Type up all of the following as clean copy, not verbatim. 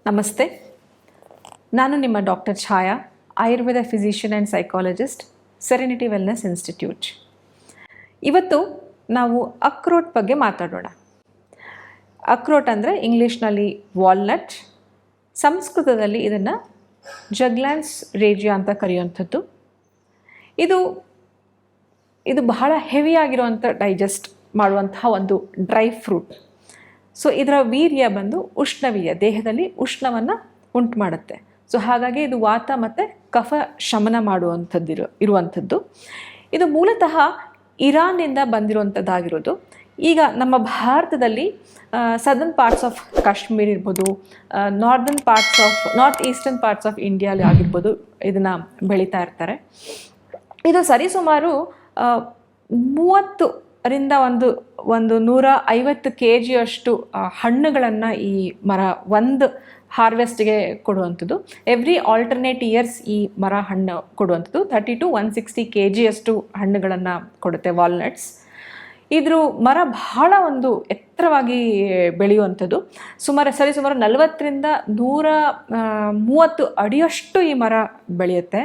ನಮಸ್ತೆ, ನಾನು ನಿಮ್ಮ doctor Chhaya, Ayurveda physician and psychologist, Serenity Wellness Institute. ಇವತ್ತು ನಾವು ಅಕ್ರೋಟ್ ಬಗ್ಗೆ ಮಾತಾಡೋಣ. ಅಕ್ರೋಟ್ ಅಂದರೆ ಇಂಗ್ಲೀಷ್ನಲ್ಲಿ ವಾಲ್ನಟ್, ಸಂಸ್ಕೃತದಲ್ಲಿ ಇದನ್ನು ಜಗ್ಲ್ಯಾನ್ಸ್ ರೇಜಿಯಾ ಅಂತ ಕರೆಯುವಂಥದ್ದು. ಇದು ಬಹಳ ಹೆವಿಯಾಗಿರುವಂಥ ಡೈಜೆಸ್ಟ್ ಮಾಡುವಂತಹ ಒಂದು ಡ್ರೈ ಫ್ರೂಟ್. ಸೊ ಇದರ ವೀರ್ಯ ಬಂದು ಉಷ್ಣವೀರ್ಯ, ದೇಹದಲ್ಲಿ ಉಷ್ಣವನ್ನು ಉಂಟು ಮಾಡುತ್ತೆ. ಸೊ ಹಾಗಾಗಿ ಇದು ವಾತ ಮತ್ತು ಕಫ ಶಮನ ಇರುವಂಥದ್ದು. ಇದು ಮೂಲತಃ ಇರಾನ್ನಿಂದ ಬಂದಿರುವಂಥದ್ದಾಗಿರೋದು. ಈಗ ನಮ್ಮ ಭಾರತದಲ್ಲಿ ಸದರ್ನ್ ಪಾರ್ಟ್ಸ್ ಆಫ್ ಕಾಶ್ಮೀರ್ ಇರ್ಬೋದು, ನಾರ್ತ್ ಈಸ್ಟರ್ನ್ ಪಾರ್ಟ್ಸ್ ಆಫ್ ಇಂಡಿಯಾಲಿ ಆಗಿರ್ಬೋದು ಇದನ್ನು ಬೆಳೀತಾ ಇರ್ತಾರೆ. ಇದು ಸರಿಸುಮಾರು 30ರಿಂದ ಒಂದು 150 kg ಅಷ್ಟು ಹಣ್ಣುಗಳನ್ನು ಈ ಮರ ಒಂದು ಹಾರ್ವೆಸ್ಟ್ಗೆ ಕೊಡುವಂಥದ್ದು. ಎವ್ರಿ ಆಲ್ಟರ್ನೇಟ್ ಇಯರ್ಸ್ ಈ ಮರ ಹಣ್ಣು ಕೊಡುವಂಥದ್ದು 30 to 160 kg ಅಷ್ಟು ಹಣ್ಣುಗಳನ್ನು ಕೊಡುತ್ತೆ ವಾಲ್ನಟ್ಸ್. ಇದ್ರ ಮರ ಬಹಳ ಒಂದು ಎತ್ತರವಾಗಿ ಬೆಳೆಯುವಂಥದ್ದು. ಸರಿಸುಮಾರು 40ರಿಂದ 130 ಅಡಿಯಷ್ಟು ಈ ಮರ ಬೆಳೆಯುತ್ತೆ.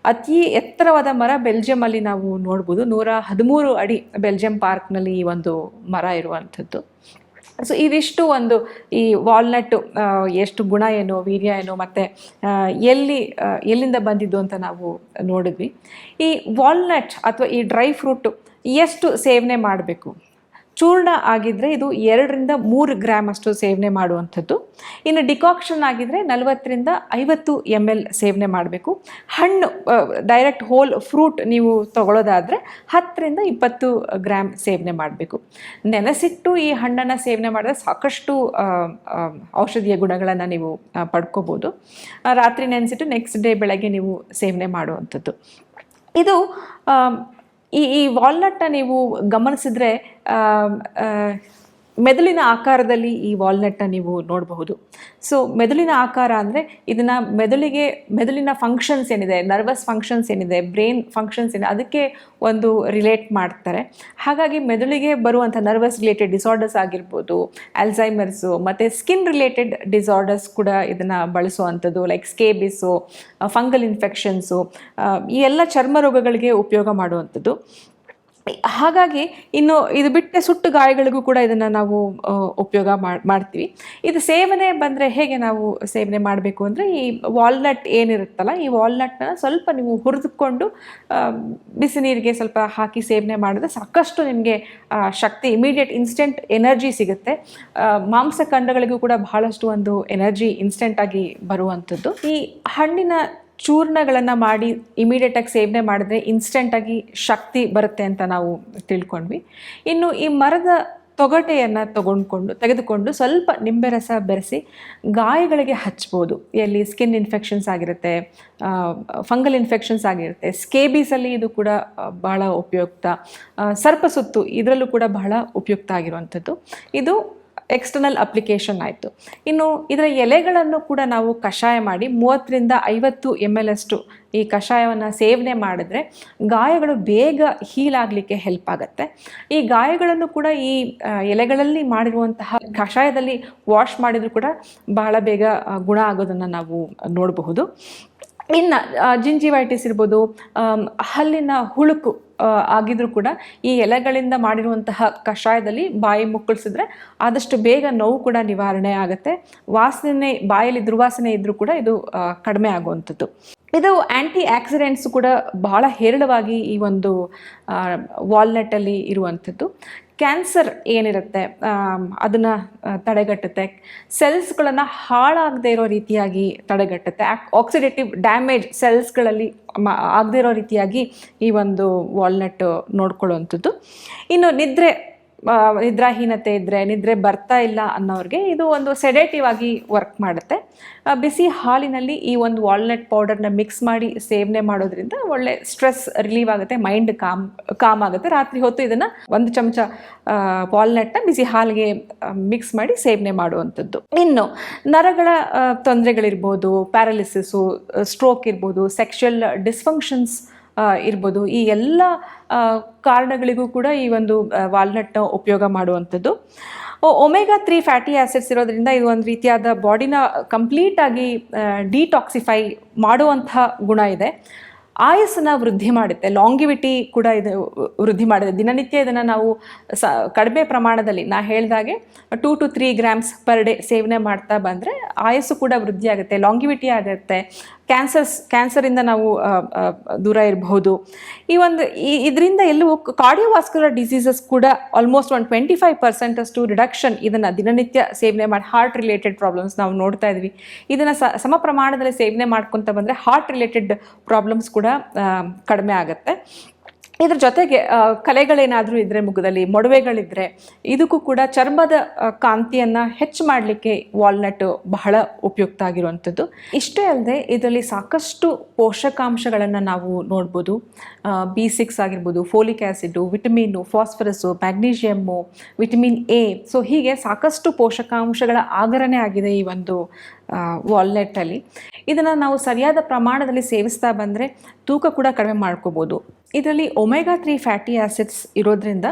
ಅತಿ ಎತ್ತರವಾದ ಮರ ಬೆಲ್ಜಿಯಮಲ್ಲಿ ನಾವು ನೋಡ್ಬೋದು. 113 ಅಡಿ ಬೆಲ್ಜಿಯಂ ಪಾರ್ಕ್ನಲ್ಲಿ ಈ ಒಂದು ಮರ ಇರುವಂಥದ್ದು. ಸೊ ಇದಿಷ್ಟು ಈ ವಾಲ್ನಟ್ಟು ಎಷ್ಟು ಗುಣ ಏನು, ವೀರ್ಯ ಏನು, ಮತ್ತು ಎಲ್ಲಿಂದ ಬಂದಿದ್ದು ಅಂತ ನಾವು ನೋಡಿದ್ವಿ. ಈ ವಾಲ್ನಟ್ ಅಥವಾ ಈ ಡ್ರೈ ಫ್ರೂಟು ಎಷ್ಟು ಸೇವನೆ ಮಾಡಬೇಕು? ಚೂರ್ಣ ಆಗಿದ್ದರೆ ಇದು 2ರಿಂದ 3 ಗ್ರಾಮ್ ಅಷ್ಟು ಸೇವನೆ ಮಾಡುವಂಥದ್ದು. ಇನ್ನು ಡಿಕಾಕ್ಷನ್ ಆಗಿದ್ದರೆ 40ರಿಂದ 50 ml ಸೇವನೆ ಮಾಡಬೇಕು. ಹಣ್ಣು ಡೈರೆಕ್ಟ್ ಹೋಲ್ ಫ್ರೂಟ್ ನೀವು ತಗೊಳ್ಳೋದಾದರೆ 10ರಿಂದ 20 ಗ್ರಾಮ್ ಸೇವನೆ ಮಾಡಬೇಕು. ನೆನೆಸಿಟ್ಟು ಈ ಹಣ್ಣನ್ನು ಸೇವನೆ ಮಾಡಿದ್ರೆ ಸಾಕಷ್ಟು ಔಷಧೀಯ ಗುಣಗಳನ್ನು ನೀವು ಪಡ್ಕೋಬೋದು. ರಾತ್ರಿ ನೆನೆಸಿಟ್ಟು ನೆಕ್ಸ್ಟ್ ಡೇ ಬೆಳಗ್ಗೆ ನೀವು ಸೇವನೆ ಮಾಡುವಂಥದ್ದು. ಇದು ಈ ವಾಲ್ನಟ್ನ ನೀವು ಗಮನಿಸಿದ್ರೆ ಮೆದುಳಿನ ಆಕಾರದಲ್ಲಿ ಈ ವಾಲ್ನಟ್ನ ನೀವು ನೋಡಬಹುದು. ಸೊ ಮೆದುಳಿನ ಆಕಾರ ಅಂದರೆ ಇದನ್ನು ಮೆದುಳಿನ ಫಂಕ್ಷನ್ಸ್ ಏನಿದೆ, ನರ್ವಸ್ ಫಂಕ್ಷನ್ಸ್ ಏನಿದೆ, ಬ್ರೈನ್ ಫಂಕ್ಷನ್ಸ್ ಏನಿದೆ, ಅದಕ್ಕೆ ಒಂದು ರಿಲೇಟ್ ಮಾಡ್ತಾರೆ. ಹಾಗಾಗಿ ಮೆದುಳಿಗೆ ಬರುವಂಥ ನರ್ವಸ್ ರಿಲೇಟೆಡ್ ಡಿಸಾರ್ಡರ್ಸ್ ಆಗಿರ್ಬೋದು, ಆಲ್ಝೈಮರ್ಸು ಮತ್ತು ಸ್ಕಿನ್ ರಿಲೇಟೆಡ್ ಡಿಸಾರ್ಡರ್ಸ್ ಕೂಡ ಇದನ್ನು ಬಳಸುವಂಥದ್ದು, ಲೈಕ್ ಸ್ಕೇಬಿಸು, ಫಂಗಲ್ ಇನ್ಫೆಕ್ಷನ್ಸು, ಈ ಎಲ್ಲ ಚರ್ಮ ರೋಗಗಳಿಗೆ ಉಪಯೋಗ ಮಾಡುವಂಥದ್ದು. ಹಾಗಾಗಿ ಇನ್ನು ಇದು ಬಿಟ್ಟರೆ ಸುಟ್ಟು ಗಾಯಗಳಿಗೂ ಕೂಡ ಇದನ್ನು ನಾವು ಉಪಯೋಗ ಮಾಡ್ತೀವಿ. ಇದು ಸೇವನೆ ಬಂದರೆ ಹೇಗೆ ನಾವು ಸೇವನೆ ಮಾಡಬೇಕು ಅಂದರೆ, ಈ ವಾಲ್ನಟ್ ಏನಿರುತ್ತಲ್ಲ, ಈ ವಾಲ್ನಟ್ನ ಸ್ವಲ್ಪ ನೀವು ಹುರಿದುಕೊಂಡು ಬಿಸಿ ನೀರಿಗೆ ಸ್ವಲ್ಪ ಹಾಕಿ ಸೇವನೆ ಮಾಡಿದ್ರೆ ಸಾಕಷ್ಟು ನಿಮಗೆ ಶಕ್ತಿ, ಇಮಿಡಿಯೇಟ್ ಇನ್ಸ್ಟೆಂಟ್ ಎನರ್ಜಿ ಸಿಗುತ್ತೆ. ಮಾಂಸಖಂಡಗಳಿಗೂ ಕೂಡ ಬಹಳಷ್ಟು ಒಂದು ಎನರ್ಜಿ ಇನ್ಸ್ಟೆಂಟಾಗಿ ಬರುವಂಥದ್ದು. ಈ ಹಣ್ಣಿನ ಚೂರ್ಣಗಳನ್ನು ಮಾಡಿ ಇಮಿಡಿಯೇಟಾಗಿ ಸೇವನೆ ಮಾಡಿದ್ರೆ ಇನ್ಸ್ಟೆಂಟಾಗಿ ಶಕ್ತಿ ಬರುತ್ತೆ ಅಂತ ನಾವು ತಿಳ್ಕೊಂಡ್ವಿ. ಇನ್ನು ಈ ಮರದ ತೊಗಟೆಯನ್ನು ತೆಗೆದುಕೊಂಡು ಸ್ವಲ್ಪ ನಿಂಬೆ ರಸ ಬೆರೆಸಿ ಗಾಯಗಳಿಗೆ ಹಚ್ಬೋದು. ಎಲ್ಲಿ ಸ್ಕಿನ್ ಇನ್ಫೆಕ್ಷನ್ಸ್ ಆಗಿರುತ್ತೆ, ಫಂಗಲ್ ಇನ್ಫೆಕ್ಷನ್ಸ್ ಆಗಿರುತ್ತೆ, ಸ್ಕೇಬೀಸಲ್ಲಿ ಇದು ಕೂಡ ಬಹಳ ಉಪಯುಕ್ತ, ಸರ್ಪಸುತ್ತು ಇದರಲ್ಲೂ ಕೂಡ ಬಹಳ ಉಪಯುಕ್ತ ಆಗಿರುವಂಥದ್ದು. ಇದು ಎಕ್ಸ್ಟರ್ನಲ್ ಅಪ್ಲಿಕೇಶನ್ ಆಯಿತು. ಇನ್ನು ಇದರ ಎಲೆಗಳನ್ನು ಕೂಡ ನಾವು ಕಷಾಯ ಮಾಡಿ 30ರಿಂದ 50 ml ಅಷ್ಟು ಈ ಕಷಾಯವನ್ನು ಸೇವನೆ ಮಾಡಿದ್ರೆ ಗಾಯಗಳು ಬೇಗ ಹೀಲ್ ಆಗಲಿಕ್ಕೆ ಹೆಲ್ಪ್ ಆಗುತ್ತೆ. ಈ ಗಾಯಗಳನ್ನು ಕೂಡ ಈ ಎಲೆಗಳಲ್ಲಿ ಮಾಡಿರುವಂತಹ ಕಷಾಯದಲ್ಲಿ ವಾಶ್ ಮಾಡಿದರೂ ಕೂಡ ಬಹಳ ಬೇಗ ಗುಣ ಆಗೋದನ್ನು ನಾವು ನೋಡಬಹುದು. ಇನ್ನು ಜಿಂಜಿವೈಟಿಸ್ ಇರ್ಬೋದು, ಹಲ್ಲಿನ ಹುಳುಕು ಆಗಿದ್ರೂ ಕೂಡ ಈ ಎಲೆಗಳಿಂದ ಮಾಡಿರುವಂತಹ ಕಷಾಯದಲ್ಲಿ ಬಾಯಿ ಮುಕ್ಕಳಿಸಿದ್ರೆ ಆದಷ್ಟು ಬೇಗ ನೋವು ಕೂಡ ನಿವಾರಣೆ ಆಗುತ್ತೆ. ಬಾಯಲ್ಲಿ ದುರ್ವಾಸನೆ ಇದ್ರೂ ಕೂಡ ಇದು ಕಡಿಮೆ ಆಗುವಂಥದ್ದು. ಇದು ಆ್ಯಂಟಿ ಆಕ್ಸಿಡೆಂಟ್ಸ್ ಕೂಡ ಬಹಳ ಹೇರಳವಾಗಿ ಈ ಒಂದು ವಾಲ್ನಟ್ಟಲ್ಲಿ ಇರುವಂಥದ್ದು. ಕ್ಯಾನ್ಸರ್ ಏನಿರುತ್ತೆ ಅದನ್ನು ತಡೆಗಟ್ಟುತ್ತೆ. ಸೆಲ್ಸ್ಗಳನ್ನು ಹಾಳಾಗದೇ ಇರೋ ರೀತಿಯಾಗಿ ತಡೆಗಟ್ಟುತ್ತೆ. ಆಕ್ಸಿಡೇಟಿವ್ ಡ್ಯಾಮೇಜ್ ಸೆಲ್ಸ್ಗಳಲ್ಲಿ ಆಗದೇ ಇರೋ ರೀತಿಯಾಗಿ ಈ ಒಂದು ವಾಲ್ನಟ್ ನೋಡ್ಕೊಳ್ಳುವಂಥದ್ದು. ಇನ್ನು ನಿದ್ರಾಹೀನತೆ ಇದ್ದರೆ, ನಿದ್ರೆ ಬರ್ತಾ ಇಲ್ಲ ಅನ್ನೋರಿಗೆ ಇದು ಒಂದು ಸೆಡೇಟಿವ್ ಆಗಿ ವರ್ಕ್ ಮಾಡುತ್ತೆ. ಬಿಸಿ ಹಾಲಿನಲ್ಲಿ ಈ ಒಂದು ವಾಲ್ನಟ್ ಪೌಡರ್ನ ಮಿಕ್ಸ್ ಮಾಡಿ ಸೇವನೆ ಮಾಡೋದ್ರಿಂದ ಒಳ್ಳೆ ಸ್ಟ್ರೆಸ್ ರಿಲೀವ್ ಆಗುತ್ತೆ, ಮೈಂಡ್ ಕಾಮ್ ಆಗುತ್ತೆ. ರಾತ್ರಿ ಹೊತ್ತು ಇದನ್ನು 1 ಚಮಚ ವಾಲ್ನಟ್ನ ಬಿಸಿ ಹಾಲಿಗೆ ಮಿಕ್ಸ್ ಮಾಡಿ ಸೇವನೆ ಮಾಡುವಂಥದ್ದು. ಇನ್ನು ನರಗಳ ತೊಂದರೆಗಳಿರ್ಬೋದು, ಪ್ಯಾರಾಲಿಸಿಸು, ಸ್ಟ್ರೋಕ್ ಇರ್ಬೋದು, ಸೆಕ್ಷುವಲ್ ಡಿಸ್ಫಂಕ್ಷನ್ಸ್ ಇರ್ಬೋದು, ಈ ಎಲ್ಲ ಕಾರಣಗಳಿಗೂ ಕೂಡ ಈ ಒಂದು ವಾಲ್ನಟ್ನ ಉಪಯೋಗ ಮಾಡುವಂಥದ್ದು. ಒಮೆಗಾ 3 ಫ್ಯಾಟಿ ಆ್ಯಸಿಡ್ಸ್ ಇರೋದ್ರಿಂದ ಇದು ಒಂದು ರೀತಿಯಾದ ಬಾಡಿನ ಕಂಪ್ಲೀಟಾಗಿ ಡಿಟಾಕ್ಸಿಫೈ ಮಾಡುವಂಥ ಗುಣ ಇದೆ. ಆಯಸ್ಸನ್ನು ವೃದ್ಧಿ ಮಾಡುತ್ತೆ, ಲಾಂಗಿವಿಟಿ ಕೂಡ ಇದು ವೃದ್ಧಿ ಮಾಡಿದೆ. ದಿನನಿತ್ಯ ಇದನ್ನು ನಾವು ಕಡಿಮೆ ಪ್ರಮಾಣದಲ್ಲಿ ನಾ ಹೇಳಿದಾಗೆ 2 to 3 grams per day ಸೇವನೆ ಮಾಡ್ತಾ ಬಂದರೆ ಆಯಸ್ಸು ಕೂಡ ವೃದ್ಧಿ ಆಗುತ್ತೆ, ಲಾಂಗಿವಿಟಿ ಆಗುತ್ತೆ, ಕ್ಯಾನ್ಸರಿಂದ ನಾವು ದೂರ ಇರಬಹುದು. ಇದರಿಂದ ಎಲ್ಲವೂ ಕಾರ್ಡಿಯೋವಾಸ್ಕ್ಯುಲರ್ ಡಿಸೀಸಸ್ ಕೂಡ ಆಲ್ಮೋಸ್ಟ್ 25% ಅಷ್ಟು ರಿಡಕ್ಷನ್ ಇದನ್ನು ದಿನನಿತ್ಯ ಸೇವನೆ ಮಾಡಿ, ಹಾರ್ಟ್ ರಿಲೇಟೆಡ್ ಪ್ರಾಬ್ಲಮ್ಸ್ ನಾವು ನೋಡ್ತಾ ಇದ್ವಿ. ಇದನ್ನು ಸಮ ಪ್ರಮಾಣದಲ್ಲಿ ಸೇವನೆ ಮಾಡ್ಕೊತ ಬಂದರೆ ಹಾರ್ಟ್ ರಿಲೇಟೆಡ್ ಪ್ರಾಬ್ಲಮ್ಸ್ ಕೂಡ ಕಡಿಮೆ ಆಗುತ್ತೆ. ಇದ್ರ ಜೊತೆಗೆ ಕಲೆಗಳೇನಾದರೂ ಇದ್ದರೆ, ಮುಖದಲ್ಲಿ ಮೊಡವೆಗಳಿದ್ದರೆ, ಇದಕ್ಕೂ ಕೂಡ ಚರ್ಮದ ಕಾಂತಿಯನ್ನು ಹೆಚ್ಚು ಮಾಡಲಿಕ್ಕೆ ವಾಲ್ನಟ್ ಬಹಳ ಉಪಯುಕ್ತ ಆಗಿರುವಂಥದ್ದು. ಇಷ್ಟೇ ಅಲ್ಲದೆ ಇದರಲ್ಲಿ ಸಾಕಷ್ಟು ಪೋಷಕಾಂಶಗಳನ್ನು ನಾವು ನೋಡ್ಬೋದು. B6 ಆಗಿರ್ಬೋದು, folic acid, vitamin, phosphorus, magnesium, vitamin A. So ಹೀಗೆ ಸಾಕಷ್ಟು ಪೋಷಕಾಂಶಗಳ ಆಗರಣೆ ಆಗಿದೆ ಈ ಒಂದು ವಾಲ್ನಟ್ಟಲ್ಲಿ. ಇದನ್ನು ನಾವು ಸರಿಯಾದ ಪ್ರಮಾಣದಲ್ಲಿ ಸೇವಿಸ್ತಾ ಬಂದರೆ ತೂಕ ಕೂಡ ಕಡಿಮೆ ಮಾಡ್ಕೋಬೋದು. ಇದರಲ್ಲಿ ಒಮೆಗಾ 3 ಫ್ಯಾಟಿ ಆ್ಯಸಿಡ್ಸ್ ಇರೋದ್ರಿಂದ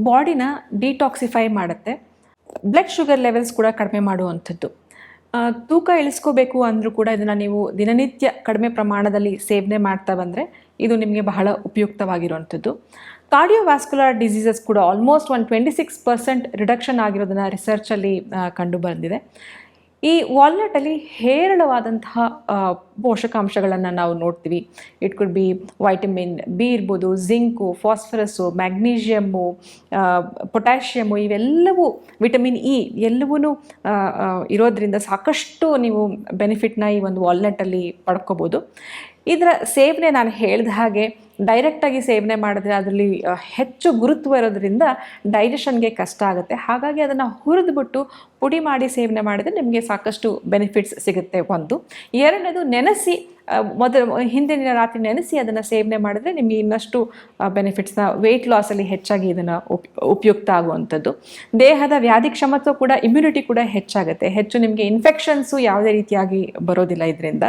ಬಾಡಿನ ಡಿಟಾಕ್ಸಿಫೈ ಮಾಡುತ್ತೆ, ಬ್ಲಡ್ ಶುಗರ್ ಲೆವೆಲ್ಸ್ ಕೂಡ ಕಡಿಮೆ ಮಾಡುವಂಥದ್ದು. ತೂಕ ಇಳಿಸ್ಕೋಬೇಕು ಅಂದರೂ ಕೂಡ ಇದನ್ನು ನೀವು ದಿನನಿತ್ಯ ಕಡಿಮೆ ಪ್ರಮಾಣದಲ್ಲಿ ಸೇವನೆ ಮಾಡ್ತಾ ಬಂದರೆ ಇದು ನಿಮಗೆ ಬಹಳ ಉಪಯುಕ್ತವಾಗಿರುವಂಥದ್ದು. ಕಾರ್ಡಿಯೋವ್ಯಾಸ್ಕ್ಯುಲರ್ ಡಿಸೀಸಸ್ ಕೂಡ ಆಲ್ಮೋಸ್ಟ್ 26% ರಿಡಕ್ಷನ್ ಆಗಿರೋದನ್ನು ರಿಸರ್ಚಲ್ಲಿ ಕಂಡು ಬಂದಿದೆ. ಈ ವಾಲ್ನಟಲ್ಲಿ ಹೇರಳವಾದಂತಹ ಪೋಷಕಾಂಶಗಳನ್ನು ನಾವು ನೋಡ್ತೀವಿ. It could be vitamin B ಇರ್ಬೋದು, ಜಿಂಕು, ಫಾಸ್ಫರಸ್ಸು, ಮ್ಯಾಗ್ನೀಷಿಯಮ್ಮು, ಪೊಟ್ಯಾಷಿಯಮ್ಮು, ಇವೆಲ್ಲವೂ, ವಿಟಮಿನ್ E ಎಲ್ಲವೂ ಇರೋದ್ರಿಂದ ಸಾಕಷ್ಟು ನೀವು ಬೆನಿಫಿಟ್ನ ಈ ಒಂದು ವಾಲ್ನಟಲ್ಲಿ ಪಡ್ಕೋಬೋದು. ಇದರ ಸೇವನೆ ನಾನು ಹೇಳಿದ ಹಾಗೆ ಡೈರೆಕ್ಟಾಗಿ ಸೇವನೆ ಮಾಡಿದ್ರೆ ಅದರಲ್ಲಿ ಹೆಚ್ಚು ಗುರುತ್ವ ಇರೋದ್ರಿಂದ ಡೈಜೆಷನ್ಗೆ ಕಷ್ಟ ಆಗುತ್ತೆ. ಹಾಗಾಗಿ ಅದನ್ನು ಹುರಿದ್ಬಿಟ್ಟು ಪುಡಿ ಮಾಡಿ ಸೇವನೆ ಮಾಡಿದರೆ ನಿಮಗೆ ಸಾಕಷ್ಟು ಬೆನಿಫಿಟ್ಸ್ ಸಿಗುತ್ತೆ. ಒಂದು. ಎರಡನೇದು, ನೆನೆಸಿ ಹಿಂದಿನ ರಾತ್ರಿ ನೆನೆಸಿ ಅದನ್ನು ಸೇವನೆ ಮಾಡಿದ್ರೆ ನಿಮಗೆ ಇನ್ನಷ್ಟು ಬೆನಿಫಿಟ್ಸ್ನ, ವೆಯ್ಟ್ ಲಾಸಲ್ಲಿ ಹೆಚ್ಚಾಗಿ ಇದನ್ನು ಉಪಯುಕ್ತ ಆಗುವಂಥದ್ದು. ದೇಹದ ವ್ಯಾಧಿ ಕ್ಷಮತೆ ಕೂಡ, ಇಮ್ಯುನಿಟಿ ಕೂಡ ಹೆಚ್ಚಾಗುತ್ತೆ. ಹೆಚ್ಚು ನಿಮಗೆ ಇನ್ಫೆಕ್ಷನ್ಸು ಯಾವುದೇ ರೀತಿಯಾಗಿ ಬರೋದಿಲ್ಲ ಇದರಿಂದ.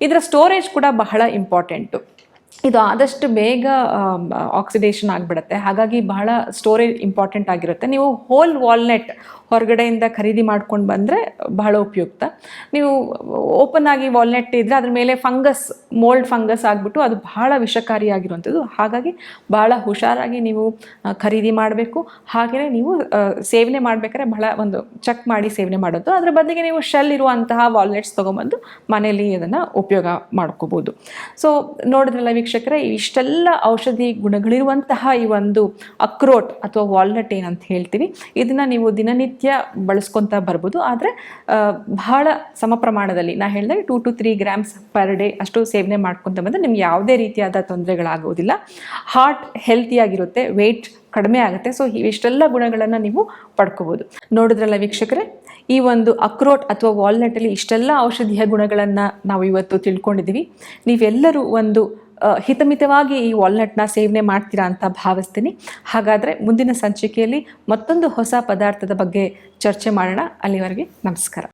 ಇದರ ಸ್ಟೋರೇಜ್ ಕೂಡ ಬಹಳ ಇಂಪಾರ್ಟೆಂಟು. ಇದು ಆದಷ್ಟು ಬೇಗ ಆಕ್ಸಿಡೇಷನ್ ಆಗಿಬಿಡುತ್ತೆ, ಹಾಗಾಗಿ ಬಹಳ ಸ್ಟೋರೇಜ್ ಇಂಪಾರ್ಟೆಂಟ್ ಆಗಿರುತ್ತೆ. ನೀವು ಹೋಲ್ ವಾಲ್ನಟ್ ಹೊರಗಡೆಯಿಂದ ಖರೀದಿ ಮಾಡ್ಕೊಂಡು ಬಂದರೆ ಬಹಳ ಉಪಯುಕ್ತ. ನೀವು ಓಪನ್ ಆಗಿ ವಾಲ್ನಟ್ ಇದ್ದರೆ ಅದ್ರ ಮೇಲೆ ಮೋಲ್ಡ್ ಫಂಗಸ್ ಆಗಿಬಿಟ್ಟು ಅದು ಬಹಳ ವಿಷಕಾರಿಯಾಗಿರುವಂಥದ್ದು. ಹಾಗಾಗಿ ಬಹಳ ಹುಷಾರಾಗಿ ನೀವು ಖರೀದಿ ಮಾಡಬೇಕು. ಹಾಗೆಯೇ ನೀವು ಸೇವನೆ ಮಾಡಬೇಕಾದ್ರೆ ಬಹಳ ಒಂದು ಚೆಕ್ ಮಾಡಿ ಸೇವನೆ ಮಾಡೋದು. ಅದರ ಬದಲಿಗೆ ನೀವು ಶೆಲ್ ಇರುವಂತಹ ವಾಲ್ನಟ್ಸ್ ತೊಗೊಂಬಂದು ಮನೆಯಲ್ಲಿ ಅದನ್ನು ಉಪಯೋಗ ಮಾಡ್ಕೋಬೋದು. ಸೊ ನೋಡಿದ್ರಲ್ಲ ವೀಕ್ಷಕರೇ, ಇಷ್ಟೆಲ್ಲ ಔಷಧಿ ಗುಣಗಳಿರುವಂತಹ ಈ ಒಂದು ಅಕ್ರೋಟ್ ಅಥವಾ ವಾಲ್ನಟ್ ಏನಂತ ಹೇಳ್ತೀವಿ, ಇದನ್ನು ನೀವು ದಿನನಿತ್ಯ ಬಳಸ್ಕೊತಾ ಬರ್ಬೋದು. ಆದರೆ ಬಹಳ ಸಮ ಪ್ರಮಾಣದಲ್ಲಿ, ನಾ ಹೇಳಿದೆ 2 to 3 grams per day ಅಷ್ಟು ಸೇವನೆ ಮಾಡ್ಕೊತ ಬಂದರೆ ನಿಮ್ಗೆ ಯಾವುದೇ ರೀತಿಯಾದ ತೊಂದರೆಗಳಾಗೋದಿಲ್ಲ. ಹಾರ್ಟ್ ಹೆಲ್ತಿಯಾಗಿರುತ್ತೆ, ವೆಯ್ಟ್ ಕಡಿಮೆ ಆಗುತ್ತೆ. ಸೊ ಇಷ್ಟೆಲ್ಲ ಗುಣಗಳನ್ನು ನೀವು ಪಡ್ಕೋಬೋದು. ನೋಡಿದ್ರಲ್ಲ ವೀಕ್ಷಕರೇ, ಈ ಒಂದು ಅಕ್ರೋಟ್ ಅಥವಾ ವಾಲ್ನಟಲ್ಲಿ ಇಷ್ಟೆಲ್ಲ ಔಷಧೀಯ ಗುಣಗಳನ್ನು ನಾವು ಇವತ್ತು ತಿಳ್ಕೊಂಡಿದ್ದೀವಿ. ನೀವೆಲ್ಲರೂ ಒಂದು ಹಿತಮಿತವಾಗಿ ಈ ವಾಲ್ನಟ್ನ ಸೇವನೆ ಮಾಡ್ತೀರಾ ಅಂತ ಭಾವಿಸ್ತೀನಿ. ಹಾಗಾದರೆ ಮುಂದಿನ ಸಂಚಿಕೆಯಲ್ಲಿ ಮತ್ತೊಂದು ಹೊಸ ಪದಾರ್ಥದ ಬಗ್ಗೆ ಚರ್ಚೆ ಮಾಡೋಣ. ಅಲ್ಲಿವರೆಗೆ ನಮಸ್ಕಾರ.